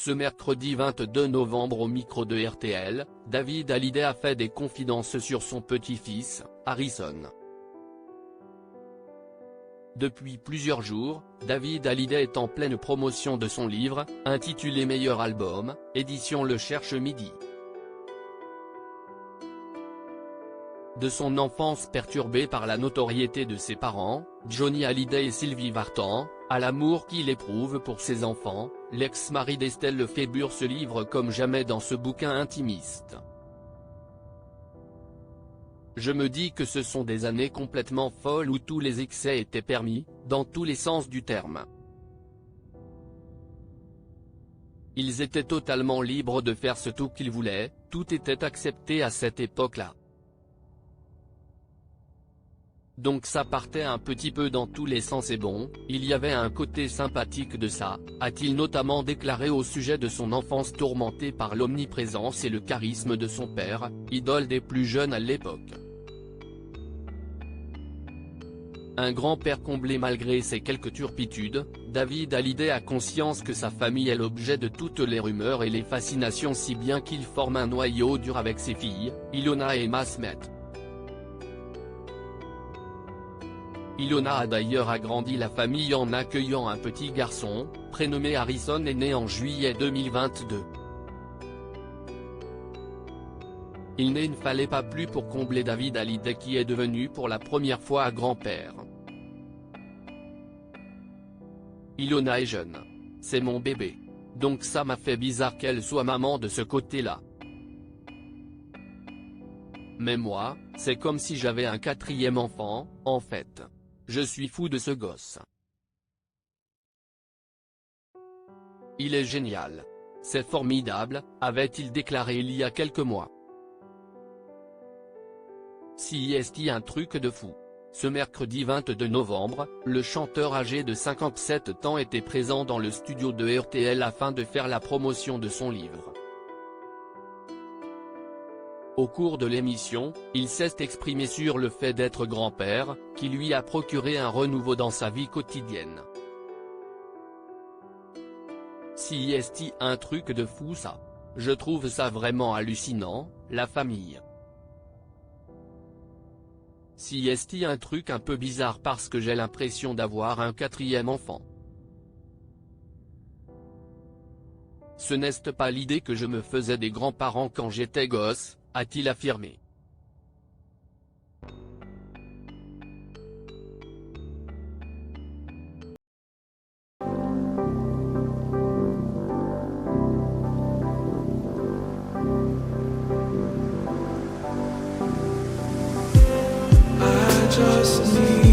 Ce mercredi 22 novembre au micro de RTL, David Hallyday a fait des confidences sur son petit-fils, Harrison. Depuis plusieurs jours, David Hallyday est en pleine promotion de son livre, intitulé Meilleur album, édition Le Cherche Midi. De son enfance perturbée par la notoriété de ses parents, Johnny Hallyday et Sylvie Vartan, à l'amour qu'il éprouve pour ses enfants, l'ex-mari d'Estelle Lefébure se livre comme jamais dans ce bouquin intimiste. Je me dis que ce sont des années complètement folles où tous les excès étaient permis, dans tous les sens du terme. Ils étaient totalement libres de faire ce tout qu'ils voulaient, tout était accepté à cette époque-là. Donc ça partait un petit peu dans tous les sens et bon, il y avait un côté sympathique de ça, a-t-il notamment déclaré au sujet de son enfance tourmentée par l'omniprésence et le charisme de son père, idole des plus jeunes à l'époque. Un grand-père comblé malgré ses quelques turpitudes, David Hallyday a conscience que sa famille est l'objet de toutes les rumeurs et les fascinations si bien qu'il forme un noyau dur avec ses filles, Ilona et Emma Smith. Ilona a d'ailleurs agrandi la famille en accueillant un petit garçon, prénommé Harrison et né en juillet 2022. Il ne fallait pas plus pour combler David Hallyday qui est devenu pour la première fois grand-père. Ilona est jeune. C'est mon bébé. Donc ça m'a fait bizarre qu'elle soit maman de ce côté-là. Mais moi, c'est comme si j'avais un quatrième enfant, en fait. Je suis fou de ce gosse. Il est génial. C'est formidable, avait-il déclaré il y a quelques mois. Si est-il un truc de fou. Ce mercredi 22 novembre, le chanteur âgé de 57 ans était présent dans le studio de RTL afin de faire la promotion de son livre. Au cours de l'émission, il s'est exprimé sur le fait d'être grand-père, qui lui a procuré un renouveau dans sa vie quotidienne. Si est-il un truc de fou ça. Je trouve ça vraiment hallucinant, la famille. Si est-il un truc un peu bizarre parce que j'ai l'impression d'avoir un quatrième enfant. Ce n'est pas l'idée que je me faisais des grands-parents quand j'étais gosse, a-t-il affirmé. I just need